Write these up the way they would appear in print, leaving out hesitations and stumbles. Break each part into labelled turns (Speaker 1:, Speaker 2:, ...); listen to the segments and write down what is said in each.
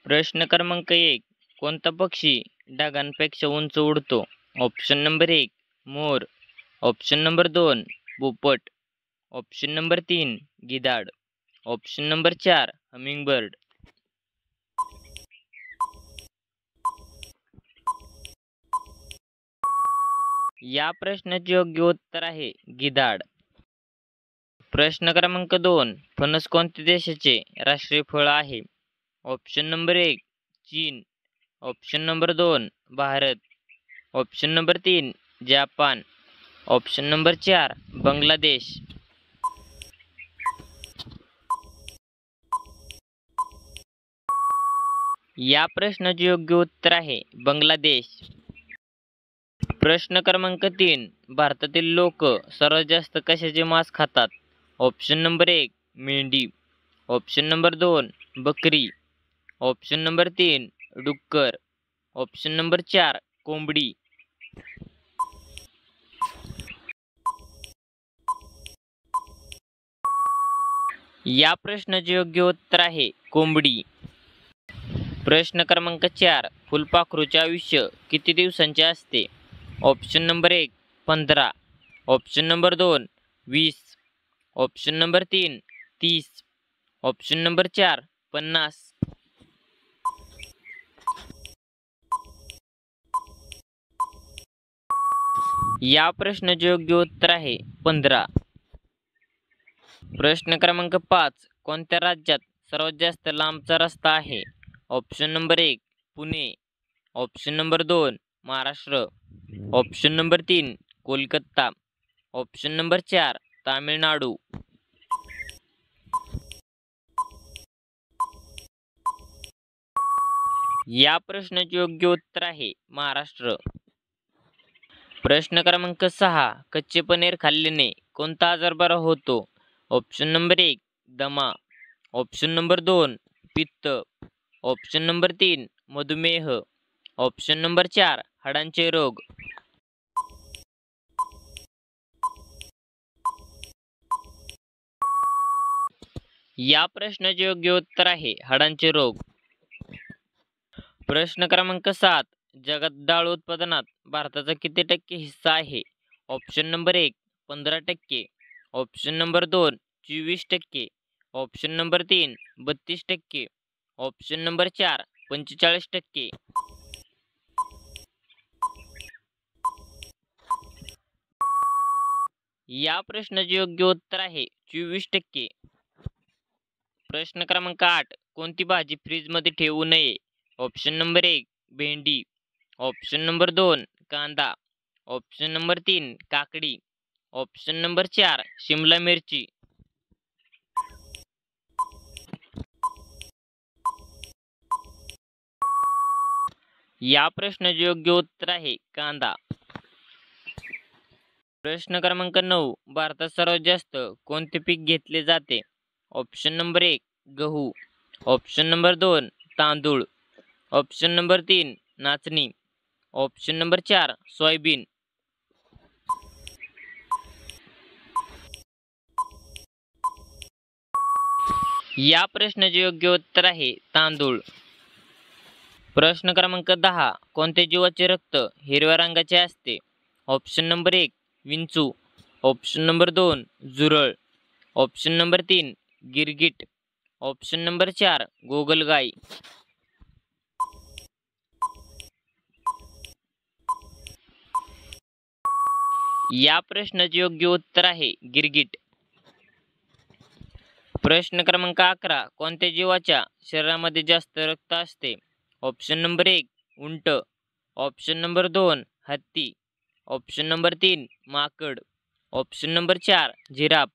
Speaker 1: प्रश्न क्रमांक 1. कोणता पक्षी ढगांपेक्षा उंच उडतो? Option number 1. मोर. Option number 2. पोपट. Option number 3. गिधाड. Option number 4. हमिंगबर्ड. या प्रश्नाचे योग्य उत्तर आहे गिधाड. प्रश्न क्रमांक 2. फणस कोणत्या देशाचे राष्ट्रीय फळ आहे? Option number 1. चीन. Option number 2. Bharat. Option number 3. Japan. Option number 4. Bangladesh. या प्रश्नाचे योग्य उत्तर आहे बांगलादेश. प्रश्न क्रमांक 3. भारतातील लोक सर्वात जास्त कशाचे मांस खातात? Option number 1. मेंढी. Option number 2. बकरी. Option number 3. डुक्कर. Option number 4. कोंबडी. या प्रश्नाचे योग्य उत्तर आहे कोंबडी. प्रश्न क्रमांक 4. फुलपाखरूचे आयुष्य किती दिवसांचे असते? Option number 1. 15. Option number 2. 20. Option number 3. 30. Option number 4. 50. या प्रश्नाचे योग्य उत्तर आहे 15. प्रश्न क्रमांक 5. कोणत्या राज्यात सर्वात जास्त लांबचा रस्ता आहे? Option number 1. Pune. Option number 2. Maharashtra. Option number 3. Kolkata. Option number 4. Tamil Nadu. या प्रश्नाचे योग्य उत्तर आहे महाराष्ट्र. प्रश्न क्रमांक 6. कच्चे पनीर खाल्ल्याने कोणता आजार बरा होतो? Option number 1. दमा. Option number 2. पित्त. Option number 3. मधुमेह. Option number 4. हाडांचे रोग. या प्रश्नाचे योग्य उत्तर आहे हाडांचे रोग. प्रश्न क्रमांक 7. जगात डाळ उत्पादनात भारताचा किती टक्के हिस्सा आहे? Option number 1. 15%. Option number 2. 24%. Option number 3. 32%. Option number 4. 45%. या प्रश्नाचे योग्य उत्तर आहे 24%. प्रश्न क्रमांक 8. कोणती भाजी फ्रीजमध्ये ठेवू नये? Option number 1. भेंडी. Option number 2. कांदा. Option number 3. काकडी. Option number 4. शिमला मिरची. या प्रश्नाचे योग्य उत्तर आहे कांदा. प्रश्न क्रमांक 9. भारतात सर्वात जास्त कोणते पीक घेतले जाते? Option number 1. गहू. Option number 2. तांदूळ. Option number 3. नाचणी. Option number 4. सोयाबीन. या प्रश्नाचे योग्य उत्तर आहे तांदूळ. प्रश्न क्रमांक 10. कोणत्या जीवाचे रक्त हिरव्या रंगाचे असते? Option number 1. विंचू. Option number 2. झुरळ. Option number 3. गिरगिट. Option number 4. गोगलगाई. या प्रश्नाचे योग्य उत्तर आहे गिरगिट. प्रश्न क्रमांक 11. कोणत्या जीवाच्या शरीरामध्ये जास्त रक्त असते? Option number 1. उंट. Option number 2. हत्ती. Option number 3. माकड. Option number 4. जिराफ.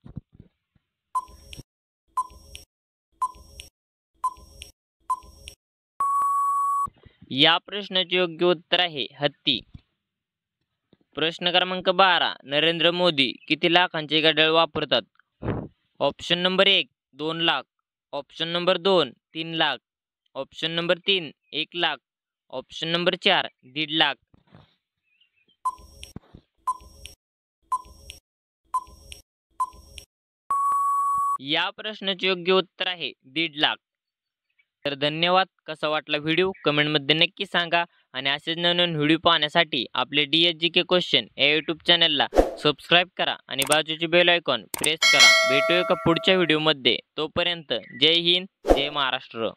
Speaker 1: या प्रश्नाचे योग्य उत्तर आहे हत्ती. प्रश्न क्रमांक 12. नरेंद्र मोदी किती लाखांचे घड्याळ वापरतात? Option number 1. 2 lakh. Option number 2. 3 lakh. Option number 3. 1 lakh. Option number 4. 1.5 lakh. या प्रश्नाचे योग्य उत्तर आहे 1.5 लाख. तर धन्यवाद. कसा वाटला व्हिडिओ कमेंटमध्ये नक्की सांगा आणि असेच नवीन व्हिडिओ पाहण्यासाठी आपले DSGK क्वेश्चन या यूट्यूब चॅनलला सबस्क्राईब करा आणि बाजूचे बेल आयकॉन प्रेस करा. भेटूया का पुढच्या व्हिडिओमध्ये. तोपर्यंत जय हिंद, जय महाराष्ट्र.